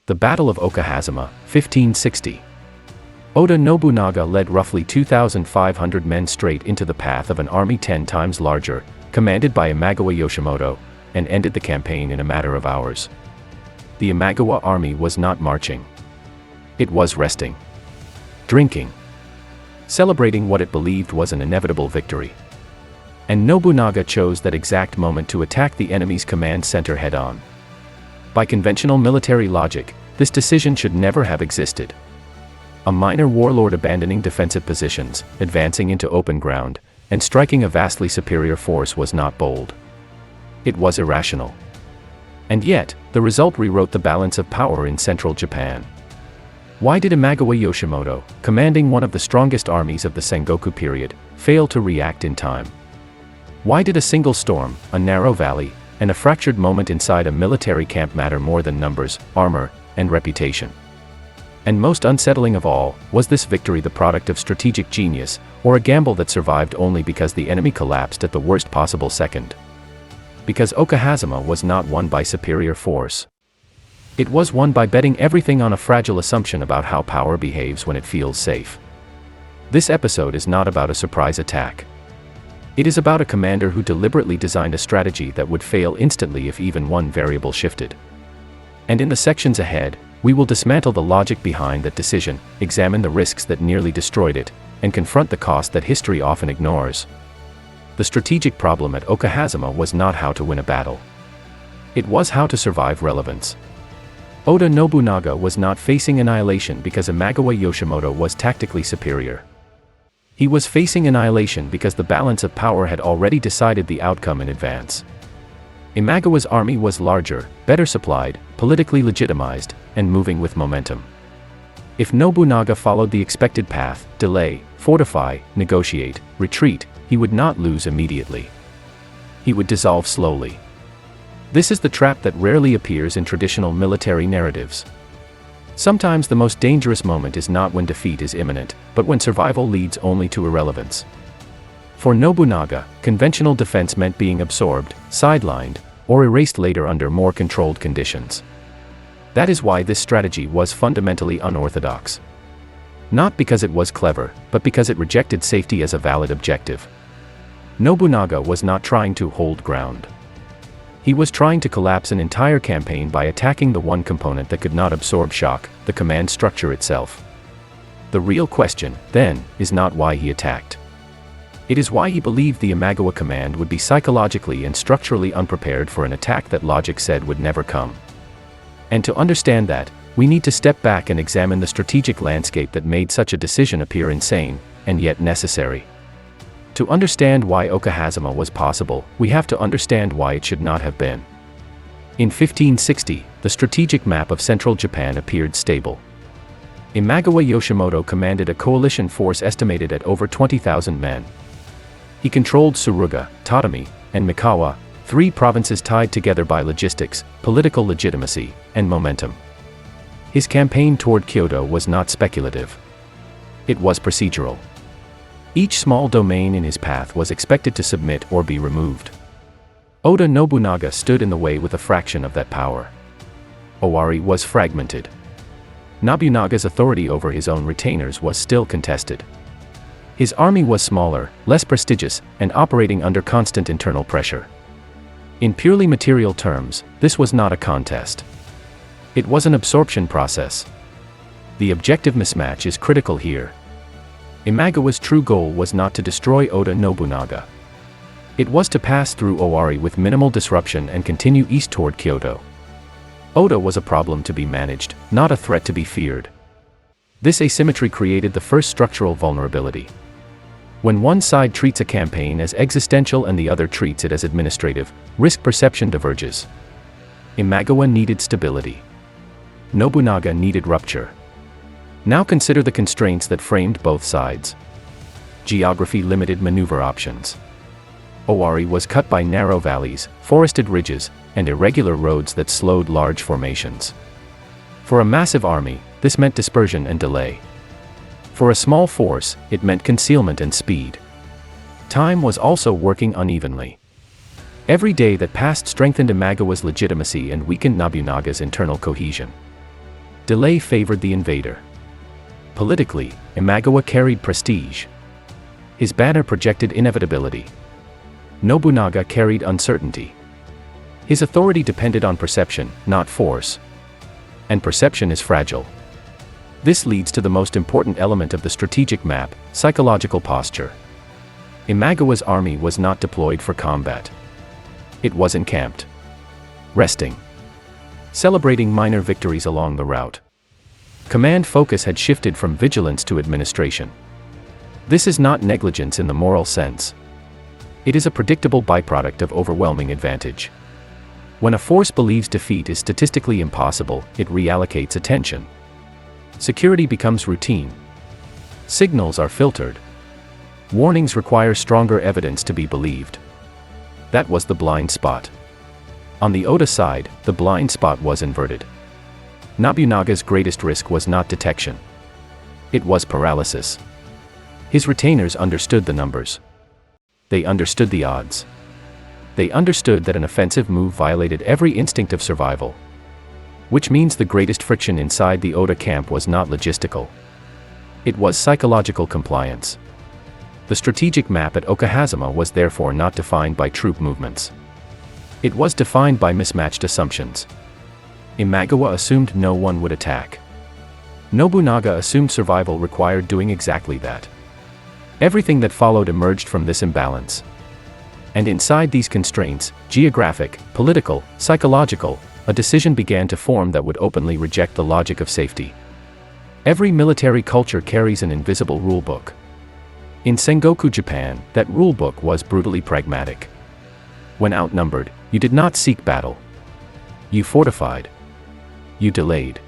The Battle of Okahazama, 1560. Oda Nobunaga led roughly 2,500 men straight into the path of an army 10 times larger, commanded by Imagawa Yoshimoto, and ended the campaign in a matter of hours. The Imagawa army was not marching. It was resting, drinking, celebrating what it believed was an inevitable victory. And Nobunaga chose that exact moment to attack the enemy's command center head-on. By conventional military logic, this decision should never have existed. A minor warlord abandoning defensive positions, advancing into open ground, and striking a vastly superior force was not bold. It was irrational. And yet, the result rewrote the balance of power in central Japan. Why did Imagawa Yoshimoto, commanding one of the strongest armies of the Sengoku period, fail to react in time? Why did a single storm, a narrow valley, and a fractured moment inside a military camp matter more than numbers, armor, and reputation? And most unsettling of all, was this victory the product of strategic genius, or a gamble that survived only because the enemy collapsed at the worst possible second? Because Okahazama was not won by superior force. It was won by betting everything on a fragile assumption about how power behaves when it feels safe. This episode is not about a surprise attack. It is about a commander who deliberately designed a strategy that would fail instantly if even one variable shifted. And in the sections ahead, we will dismantle the logic behind that decision, examine the risks that nearly destroyed it, and confront the cost that history often ignores. The strategic problem at Okahazama was not how to win a battle. It was how to survive relevance. Oda Nobunaga was not facing annihilation because Imagawa Yoshimoto was tactically superior. He was facing annihilation because the balance of power had already decided the outcome in advance. Imagawa's army was larger, better supplied, politically legitimized, and moving with momentum. If Nobunaga followed the expected path, delay, fortify, negotiate, retreat, he would not lose immediately. He would dissolve slowly. This is the trap that rarely appears in traditional military narratives. Sometimes the most dangerous moment is not when defeat is imminent, but when survival leads only to irrelevance. For Nobunaga, conventional defense meant being absorbed, sidelined, or erased later under more controlled conditions. That is why this strategy was fundamentally unorthodox. Not because it was clever, but because it rejected safety as a valid objective. Nobunaga was not trying to hold ground. He was trying to collapse an entire campaign by attacking the one component that could not absorb shock, the command structure itself. The real question, then, is not why he attacked. It is why he believed the Imagawa command would be psychologically and structurally unprepared for an attack that logic said would never come. And to understand that, we need to step back and examine the strategic landscape that made such a decision appear insane, and yet necessary. To understand why Okahazama was possible, we have to understand why it should not have been. In 1560, the strategic map of central Japan appeared stable. Imagawa Yoshimoto commanded a coalition force estimated at over 20,000 men. He controlled Suruga, Tatami, and Mikawa, 3 provinces tied together by logistics, political legitimacy, and momentum. His campaign toward Kyoto was not speculative. It was procedural. Each small domain in his path was expected to submit or be removed. Oda Nobunaga stood in the way with a fraction of that power. Owari was fragmented. Nobunaga's authority over his own retainers was still contested. His army was smaller, less prestigious, and operating under constant internal pressure. In purely material terms, this was not a contest. It was an absorption process. The objective mismatch is critical here. Imagawa's true goal was not to destroy Oda Nobunaga. It was to pass through Owari with minimal disruption and continue east toward Kyoto. Oda was a problem to be managed, not a threat to be feared. This asymmetry created the first structural vulnerability. When one side treats a campaign as existential and the other treats it as administrative, risk perception diverges. Imagawa needed stability. Nobunaga needed rupture. Now consider the constraints that framed both sides. Geography limited maneuver options. Owari was cut by narrow valleys, forested ridges, and irregular roads that slowed large formations. For a massive army, this meant dispersion and delay. For a small force, it meant concealment and speed. Time was also working unevenly. Every day that passed strengthened Imagawa's legitimacy and weakened Nobunaga's internal cohesion. Delay favored the invader. Politically, Imagawa carried prestige. His banner projected inevitability. Nobunaga carried uncertainty. His authority depended on perception, not force. And perception is fragile. This leads to the most important element of the strategic map, psychological posture. Imagawa's army was not deployed for combat. It was encamped. Resting. Celebrating minor victories along the route. Command focus had shifted from vigilance to administration. This is not negligence in the moral sense. It is a predictable byproduct of overwhelming advantage. When a force believes defeat is statistically impossible, it reallocates attention. Security becomes routine. Signals are filtered. Warnings require stronger evidence to be believed. That was the blind spot. On the Oda side, the blind spot was inverted. Nobunaga's greatest risk was not detection. It was paralysis. His retainers understood the numbers. They understood the odds. They understood that an offensive move violated every instinct of survival. Which means the greatest friction inside the Oda camp was not logistical. It was psychological compliance. The strategic map at Okahazama was therefore not defined by troop movements. It was defined by mismatched assumptions. Imagawa assumed no one would attack. Nobunaga assumed survival required doing exactly that. Everything that followed emerged from this imbalance. And inside these constraints, geographic, political, psychological, a decision began to form that would openly reject the logic of safety. Every military culture carries an invisible rulebook. In Sengoku Japan, that rulebook was brutally pragmatic. When outnumbered, you did not seek battle. You fortified. You delayed.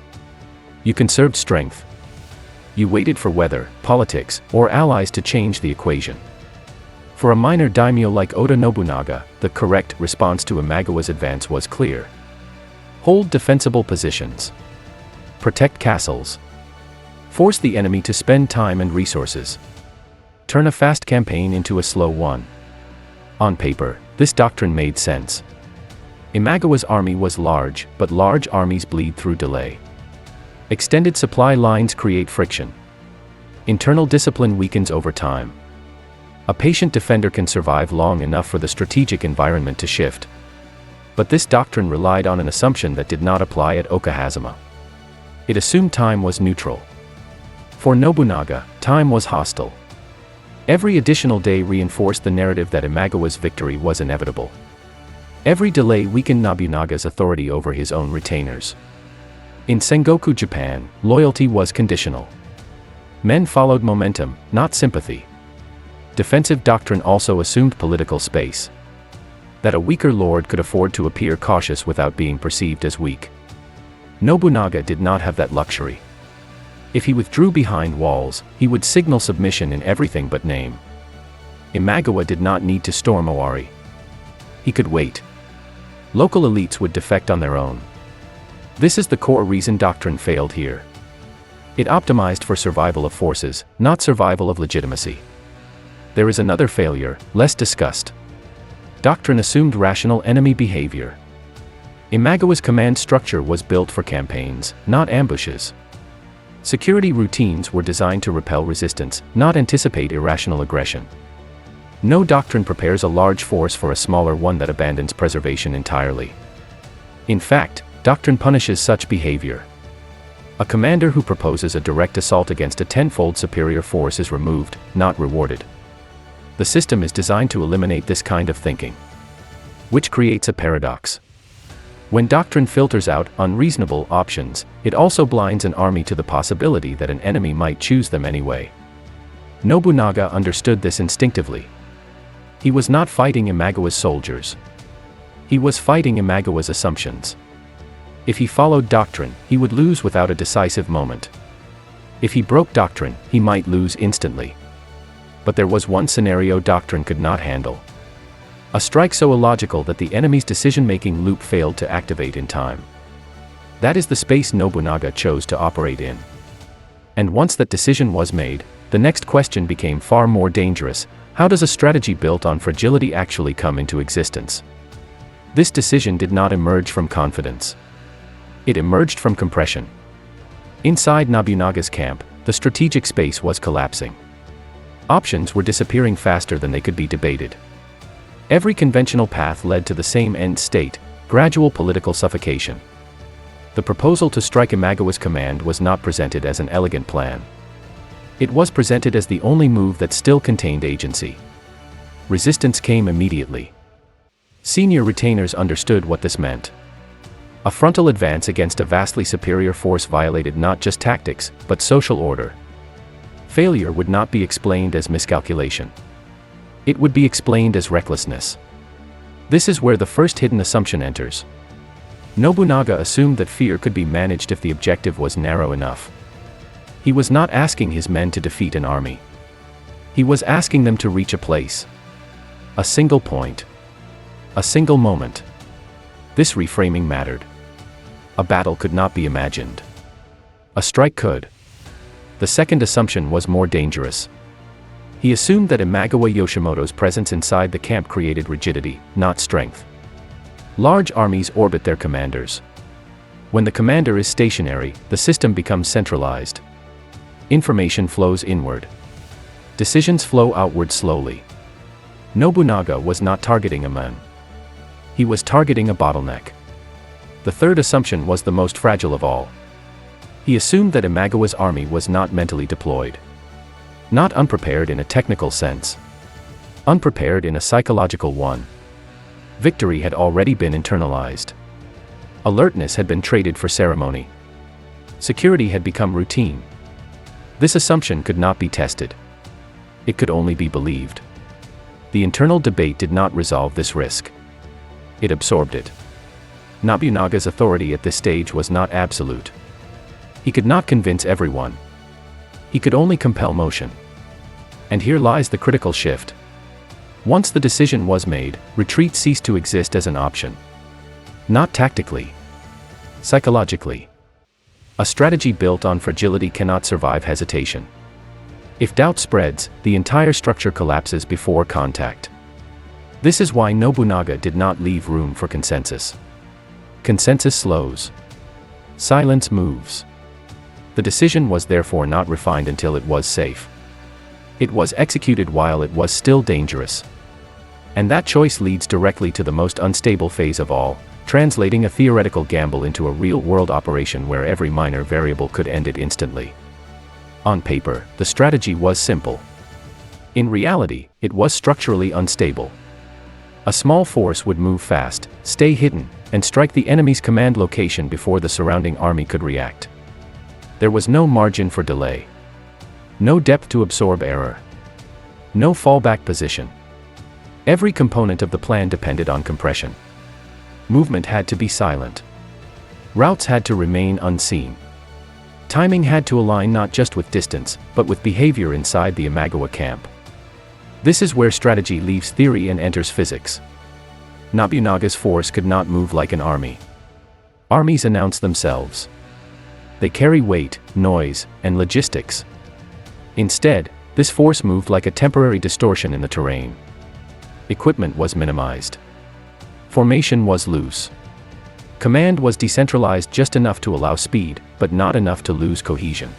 You conserved strength. You waited for weather, politics, or allies to change the equation. For a minor daimyo like Oda Nobunaga, the correct response to Imagawa's advance was clear. Hold defensible positions. Protect castles. Force the enemy to spend time and resources. Turn a fast campaign into a slow one. On paper, this doctrine made sense. Imagawa's army was large, but large armies bleed through delay. Extended supply lines create friction. Internal discipline weakens over time. A patient defender can survive long enough for the strategic environment to shift. But this doctrine relied on an assumption that did not apply at Okahazama. It assumed time was neutral. For Nobunaga, time was hostile. Every additional day reinforced the narrative that Imagawa's victory was inevitable. Every delay weakened Nobunaga's authority over his own retainers. In Sengoku Japan, loyalty was conditional. Men followed momentum, not sympathy. Defensive doctrine also assumed political space. That a weaker lord could afford to appear cautious without being perceived as weak. Nobunaga did not have that luxury. If he withdrew behind walls, he would signal submission in everything but name. Imagawa did not need to storm Owari. He could wait. Local elites would defect on their own. This is the core reason doctrine failed here. It optimized for survival of forces, not survival of legitimacy. There is another failure, less discussed. Doctrine assumed rational enemy behavior. Imagawa's command structure was built for campaigns, not ambushes. Security routines were designed to repel resistance, not anticipate irrational aggression. No doctrine prepares a large force for a smaller one that abandons preservation entirely. In fact, doctrine punishes such behavior. A commander who proposes a direct assault against a tenfold superior force is removed, not rewarded. The system is designed to eliminate this kind of thinking. Which creates a paradox. When doctrine filters out unreasonable options, it also blinds an army to the possibility that an enemy might choose them anyway. Nobunaga understood this instinctively. He was not fighting Imagawa's soldiers. He was fighting Imagawa's assumptions. If he followed doctrine, he would lose without a decisive moment. If he broke doctrine, he might lose instantly. But there was one scenario doctrine could not handle. A strike so illogical that the enemy's decision-making loop failed to activate in time. That is the space Nobunaga chose to operate in. And once that decision was made, the next question became far more dangerous: how does a strategy built on fragility actually come into existence? This decision did not emerge from confidence. It emerged from compression. Inside Nobunaga's camp, the strategic space was collapsing. Options were disappearing faster than they could be debated. Every conventional path led to the same end state: gradual political suffocation. The proposal to strike Imagawa's command was not presented as an elegant plan. It was presented as the only move that still contained agency. Resistance came immediately. Senior retainers understood what this meant. A frontal advance against a vastly superior force violated not just tactics, but social order. Failure would not be explained as miscalculation. It would be explained as recklessness. This is where the first hidden assumption enters. Nobunaga assumed that fear could be managed if the objective was narrow enough. He was not asking his men to defeat an army. He was asking them to reach a place. A single point. A single moment. This reframing mattered. A battle could not be imagined. A strike could. The second assumption was more dangerous. He assumed that Imagawa Yoshimoto's presence inside the camp created rigidity, not strength. Large armies orbit their commanders. When the commander is stationary, the system becomes centralized. Information flows inward. Decisions flow outward slowly. Nobunaga was not targeting a man. He was targeting a bottleneck. The third assumption was the most fragile of all. He assumed that Imagawa's army was not mentally deployed. Not unprepared in a technical sense. Unprepared in a psychological one. Victory had already been internalized. Alertness had been traded for ceremony. Security had become routine. This assumption could not be tested. It could only be believed. The internal debate did not resolve this risk. It absorbed it. Nobunaga's authority at this stage was not absolute. He could not convince everyone. He could only compel motion. And here lies the critical shift. Once the decision was made, retreat ceased to exist as an option. Not tactically. Psychologically. A strategy built on fragility cannot survive hesitation. If doubt spreads, the entire structure collapses before contact. This is why Nobunaga did not leave room for consensus. Consensus slows. Silence moves. The decision was therefore not refined until it was safe. It was executed while it was still dangerous. And that choice leads directly to the most unstable phase of all, translating a theoretical gamble into a real-world operation where every minor variable could end it instantly. On paper, the strategy was simple. In reality, it was structurally unstable. A small force would move fast, stay hidden, and strike the enemy's command location before the surrounding army could react. There was no margin for delay. No depth to absorb error. No fallback position. Every component of the plan depended on compression. Movement had to be silent. Routes had to remain unseen. Timing had to align not just with distance, but with behavior inside the Imagawa camp. This is where strategy leaves theory and enters physics. Nobunaga's force could not move like an army. Armies announce themselves. They carry weight, noise, and logistics. Instead, this force moved like a temporary distortion in the terrain. Equipment was minimized. Formation was loose. Command was decentralized just enough to allow speed, but not enough to lose cohesion.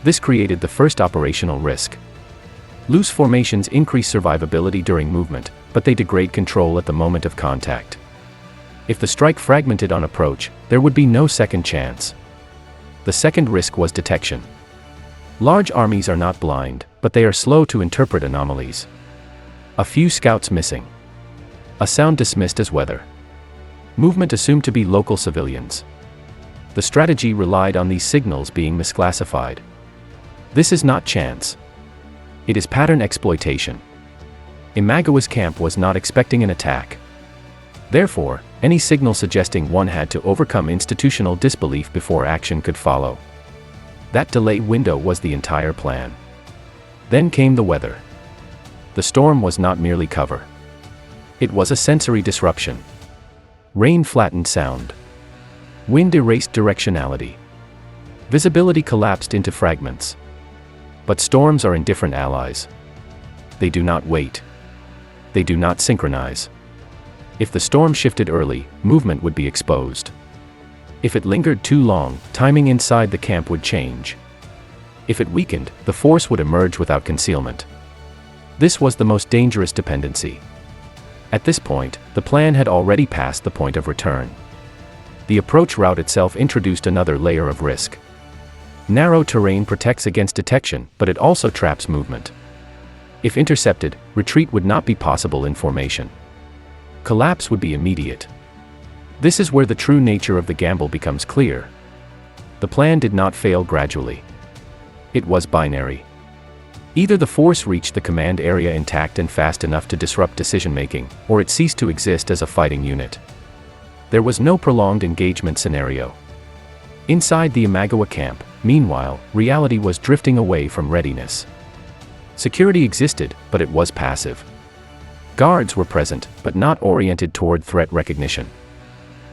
This created the first operational risk. Loose formations increase survivability during movement, but they degrade control at the moment of contact. If the strike fragmented on approach, there would be no second chance. The second risk was detection. Large armies are not blind, but they are slow to interpret anomalies. A few scouts missing. A sound dismissed as weather. Movement assumed to be local civilians. The strategy relied on these signals being misclassified. This is not chance. It is pattern exploitation. Imagawa's camp was not expecting an attack. Therefore, any signal suggesting one had to overcome institutional disbelief before action could follow. That delay window was the entire plan. Then came the weather. The storm was not merely cover. It was a sensory disruption. Rain flattened sound. Wind erased directionality. Visibility collapsed into fragments. But storms are indifferent allies. They do not wait. They do not synchronize. If the storm shifted early, movement would be exposed. If it lingered too long, timing inside the camp would change. If it weakened, the force would emerge without concealment. This was the most dangerous dependency. At this point, the plan had already passed the point of return. The approach route itself introduced another layer of risk. Narrow terrain protects against detection, but it also traps movement. If intercepted, retreat would not be possible in formation. Collapse would be immediate. This is where the true nature of the gamble becomes clear. The plan did not fail gradually. It was binary. Either the force reached the command area intact and fast enough to disrupt decision-making, or it ceased to exist as a fighting unit. There was no prolonged engagement scenario. Inside the Imagawa camp, meanwhile, reality was drifting away from readiness. Security existed, but it was passive. Guards were present, but not oriented toward threat recognition.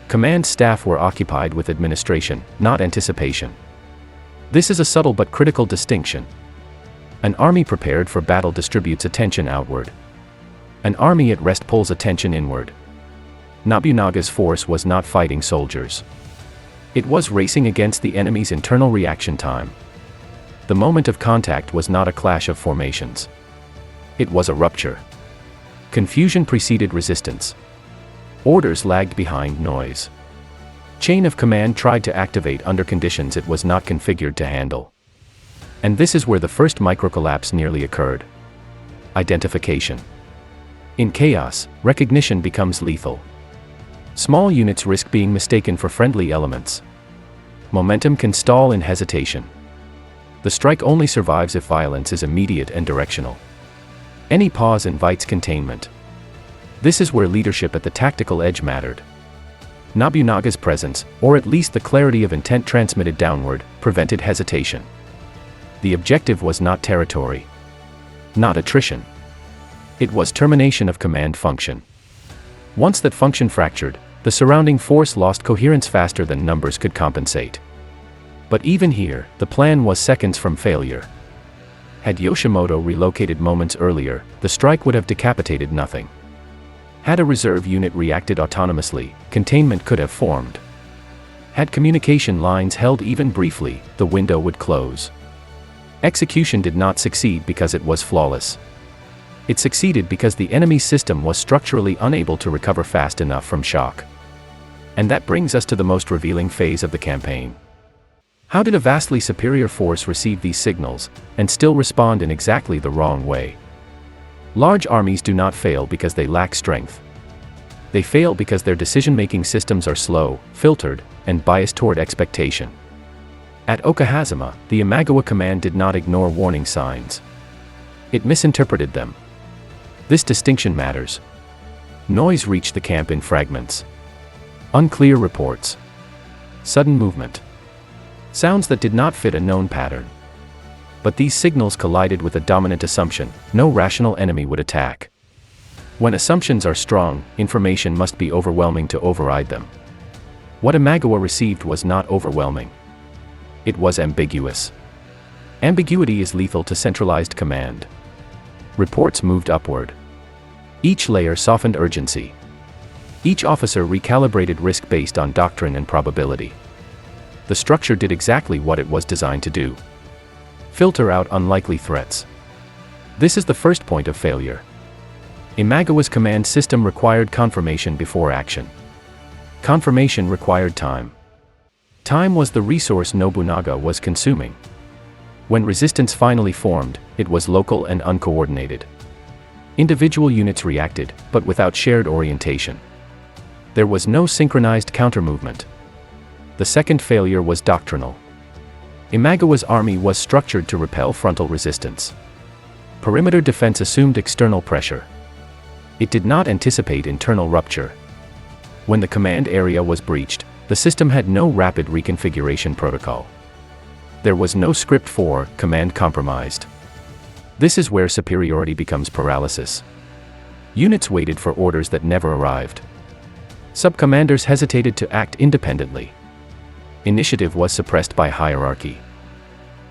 Command staff were occupied with administration, not anticipation. This is a subtle but critical distinction. An army prepared for battle distributes attention outward. An army at rest pulls attention inward. Nobunaga's force was not fighting soldiers. It was racing against the enemy's internal reaction time. The moment of contact was not a clash of formations. It was a rupture. Confusion preceded resistance. Orders lagged behind noise. Chain of command tried to activate under conditions it was not configured to handle. And this is where the first microcollapse nearly occurred. Identification. In chaos, recognition becomes lethal. Small units risk being mistaken for friendly elements. Momentum can stall in hesitation. The strike only survives if violence is immediate and directional. Any pause invites containment. This is where leadership at the tactical edge mattered. Nobunaga's presence, or at least the clarity of intent transmitted downward, prevented hesitation. The objective was not territory. Not attrition. It was termination of command function. Once that function fractured, the surrounding force lost coherence faster than numbers could compensate. But even here, the plan was seconds from failure. Had Yoshimoto relocated moments earlier, the strike would have decapitated nothing. Had a reserve unit reacted autonomously, containment could have formed. Had communication lines held even briefly, the window would close. Execution did not succeed because it was flawless. It succeeded because the enemy's system was structurally unable to recover fast enough from shock. And that brings us to the most revealing phase of the campaign. How did a vastly superior force receive these signals, and still respond in exactly the wrong way? Large armies do not fail because they lack strength. They fail because their decision-making systems are slow, filtered, and biased toward expectation. At Okahazama, the Imagawa command did not ignore warning signs. It misinterpreted them. This distinction matters. Noise reached the camp in fragments. Unclear reports. Sudden movement. Sounds that did not fit a known pattern. But these signals collided with a dominant assumption: no rational enemy would attack. When assumptions are strong, information must be overwhelming to override them. What Imagawa received was not overwhelming. It was ambiguous. Ambiguity is lethal to centralized command. Reports moved upward. Each layer softened urgency. Each officer recalibrated risk based on doctrine and probability. The structure did exactly what it was designed to do: filter out unlikely threats. This is the first point of failure. Imagawa's command system required confirmation before action. Confirmation required time. Time was the resource Nobunaga was consuming. When resistance finally formed, it was local and uncoordinated. Individual units reacted, but without shared orientation. There was no synchronized countermovement. The second failure was doctrinal. Imagawa's army was structured to repel frontal resistance. Perimeter defense assumed external pressure. It did not anticipate internal rupture. When the command area was breached, the system had no rapid reconfiguration protocol. There was no script for command compromised. This is where superiority becomes paralysis. Units waited for orders that never arrived. Subcommanders hesitated to act independently. Initiative was suppressed by hierarchy.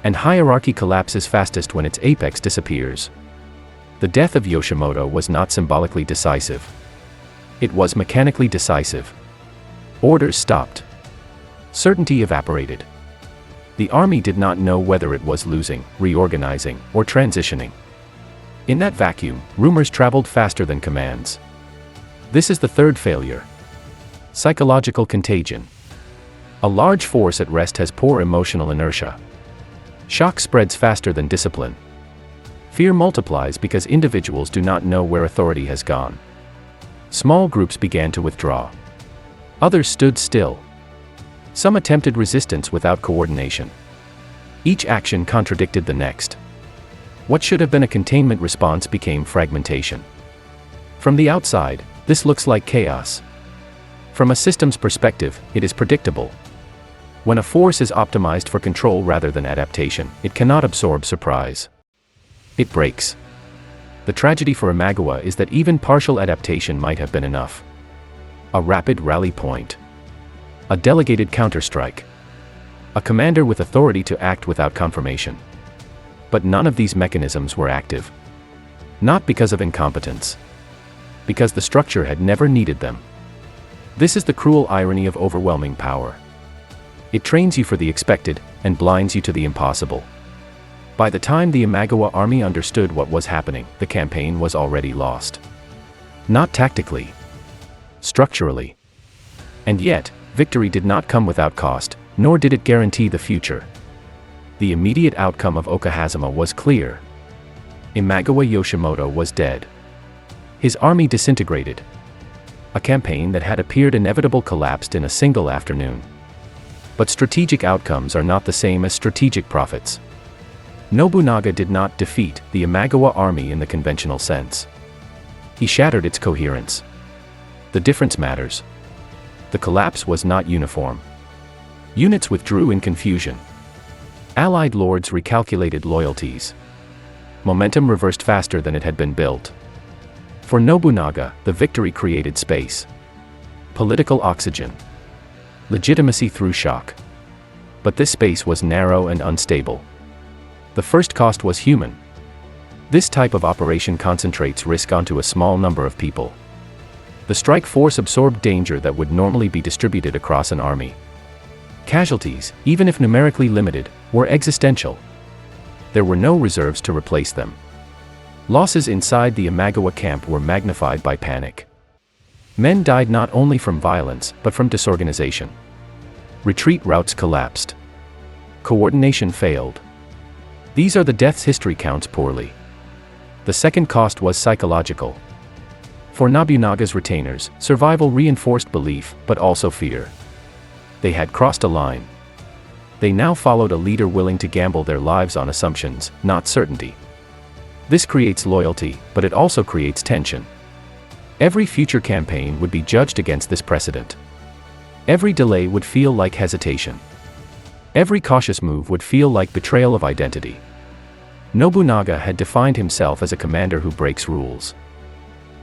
And hierarchy collapses fastest when its apex disappears. The death of Yoshimoto was not symbolically decisive. It was mechanically decisive. Orders stopped. Certainty evaporated. The army did not know whether it was losing, reorganizing, or transitioning. In that vacuum, rumors traveled faster than commands. This is the third failure. Psychological contagion. A large force at rest has poor emotional inertia. Shock spreads faster than discipline. Fear multiplies because individuals do not know where authority has gone. Small groups began to withdraw. Others stood still. Some attempted resistance without coordination. Each action contradicted the next. What should have been a containment response became fragmentation. From the outside, this looks like chaos. From a systems perspective, it is predictable. When a force is optimized for control rather than adaptation, it cannot absorb surprise. It breaks. The tragedy for Imagawa is that even partial adaptation might have been enough. A rapid rally point. A delegated counterstrike. A commander with authority to act without confirmation. But none of these mechanisms were active. Not because of incompetence. Because the structure had never needed them. This is the cruel irony of overwhelming power. It trains you for the expected, and blinds you to the impossible. By the time the Imagawa army understood what was happening, the campaign was already lost. Not tactically. Structurally. And yet, victory did not come without cost, nor did it guarantee the future. The immediate outcome of Okahazama was clear. Imagawa Yoshimoto was dead. His army disintegrated. A campaign that had appeared inevitable collapsed in a single afternoon. But strategic outcomes are not the same as strategic profits. Nobunaga did not defeat the Imagawa army in the conventional sense. He shattered its coherence. The difference matters. The collapse was not uniform. Units withdrew in confusion. Allied lords recalculated loyalties. Momentum reversed faster than it had been built. For Nobunaga, the victory created space. Political oxygen. Legitimacy through shock. But this space was narrow and unstable. The first cost was human. This type of operation concentrates risk onto a small number of people. The strike force absorbed danger that would normally be distributed across an army. Casualties, even if numerically limited, were existential. There were no reserves to replace them. Losses inside the Imagawa camp were magnified by panic. Men died not only from violence, but from disorganization. Retreat routes collapsed. Coordination failed. These are the deaths history counts poorly. The second cost was psychological. For Nobunaga's retainers, survival reinforced belief, but also fear. They had crossed a line. They now followed a leader willing to gamble their lives on assumptions, not certainty. This creates loyalty, but it also creates tension. Every future campaign would be judged against this precedent. Every delay would feel like hesitation. Every cautious move would feel like betrayal of identity. Nobunaga had defined himself as a commander who breaks rules.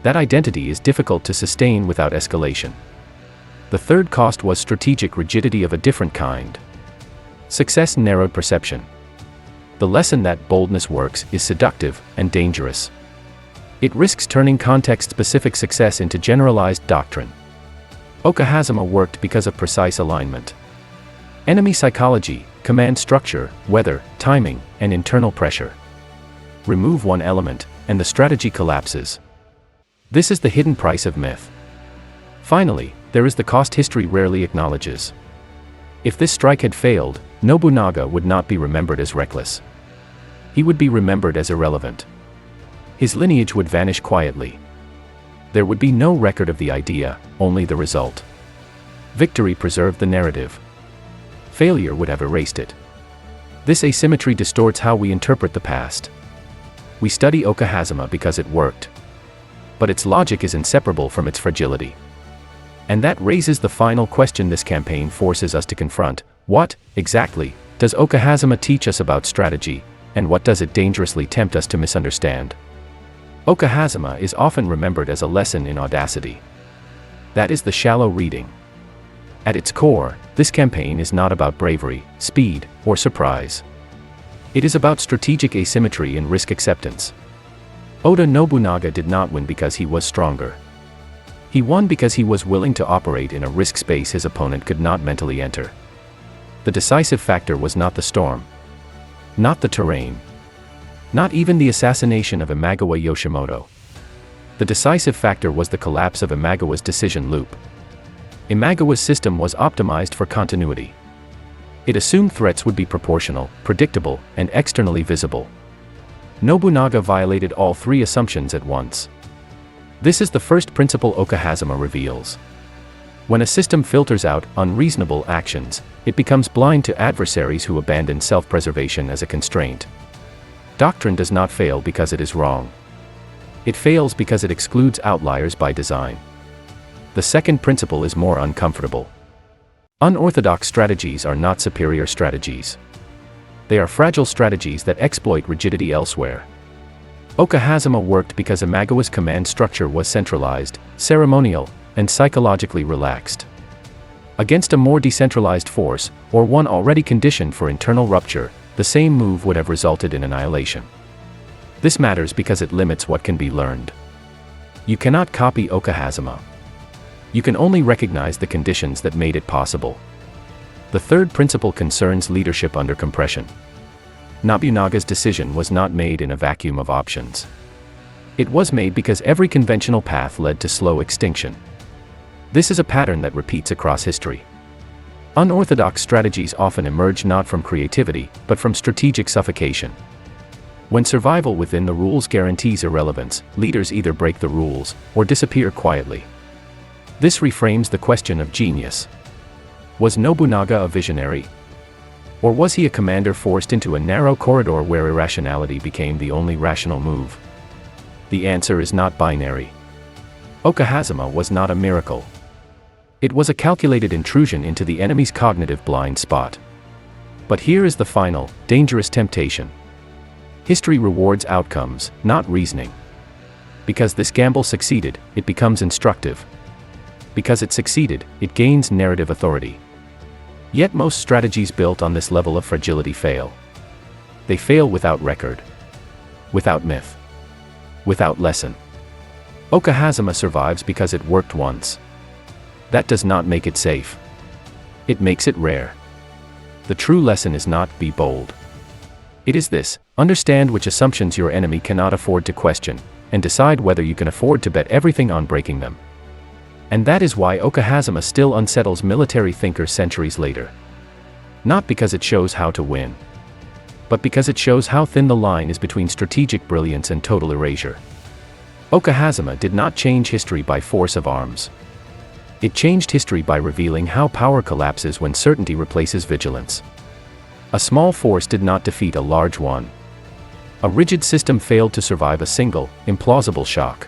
That identity is difficult to sustain without escalation. The third cost was strategic rigidity of a different kind. Success narrowed perception. The lesson that boldness works is seductive and dangerous. It risks turning context-specific success into generalized doctrine. Okahazama worked because of precise alignment. Enemy psychology, command structure, weather, timing, and internal pressure. Remove one element, and the strategy collapses. This is the hidden price of myth. Finally, there is the cost history rarely acknowledges. If this strike had failed, Nobunaga would not be remembered as reckless. He would be remembered as irrelevant. His lineage would vanish quietly. There would be no record of the idea, only the result. Victory preserved the narrative. Failure would have erased it. This asymmetry distorts how we interpret the past. We study Okahazama because it worked. But its logic is inseparable from its fragility. And that raises the final question this campaign forces us to confront: what, exactly, does Okahazama teach us about strategy, and what does it dangerously tempt us to misunderstand? Okahazama is often remembered as a lesson in audacity. That is the shallow reading. At its core, this campaign is not about bravery, speed, or surprise. It is about strategic asymmetry and risk acceptance. Oda Nobunaga did not win because he was stronger. He won because he was willing to operate in a risk space his opponent could not mentally enter. The decisive factor was not the storm, not the terrain, not even the assassination of Imagawa Yoshimoto. The decisive factor was the collapse of Imagawa's decision loop. Imagawa's system was optimized for continuity. It assumed threats would be proportional, predictable, and externally visible. Nobunaga violated all three assumptions at once. This is the first principle Okahazama reveals. When a system filters out unreasonable actions, it becomes blind to adversaries who abandon self-preservation as a constraint. Doctrine does not fail because it is wrong. It fails because it excludes outliers by design. The second principle is more uncomfortable. Unorthodox strategies are not superior strategies. They are fragile strategies that exploit rigidity elsewhere. Okahazama worked because Imagawa's command structure was centralized, ceremonial, and psychologically relaxed. Against a more decentralized force, or one already conditioned for internal rupture, the same move would have resulted in annihilation. This matters because it limits what can be learned. You cannot copy Okahazama. You can only recognize the conditions that made it possible. The third principle concerns leadership under compression. Nobunaga's decision was not made in a vacuum of options. It was made because every conventional path led to slow extinction. This is a pattern that repeats across history. Unorthodox strategies often emerge not from creativity, but from strategic suffocation. When survival within the rules guarantees irrelevance, leaders either break the rules, or disappear quietly. This reframes the question of genius. Was Nobunaga a visionary? Or was he a commander forced into a narrow corridor where irrationality became the only rational move? The answer is not binary. Okahazama was not a miracle. It was a calculated intrusion into the enemy's cognitive blind spot. But here is the final, dangerous temptation. History rewards outcomes, not reasoning. Because this gamble succeeded, it becomes instructive. Because it succeeded, it gains narrative authority. Yet most strategies built on this level of fragility fail. They fail without record, without myth, without lesson. Okahazama survives because it worked once. That does not make it safe. It makes it rare. The true lesson is not be bold. It is this: understand which assumptions your enemy cannot afford to question, and decide whether you can afford to bet everything on breaking them. And that is why Okahazama still unsettles military thinkers centuries later. Not because it shows how to win, but because it shows how thin the line is between strategic brilliance and total erasure. Okahazama did not change history by force of arms. It changed history by revealing how power collapses when certainty replaces vigilance. A small force did not defeat a large one. A rigid system failed to survive a single, implausible shock.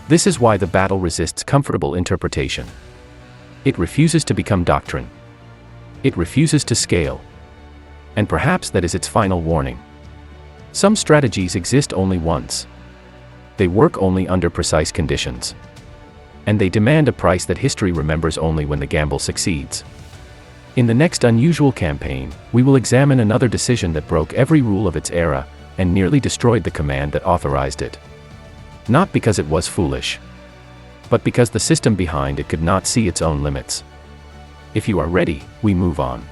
This is why the battle resists comfortable interpretation. It refuses to become doctrine. It refuses to scale. And perhaps that is its final warning. Some strategies exist only once. They work only under precise conditions. And they demand a price that history remembers only when the gamble succeeds. In the next unusual campaign, we will examine another decision that broke every rule of its era, and nearly destroyed the command that authorized it. Not because it was foolish, but because the system behind it could not see its own limits. If you are ready, we move on.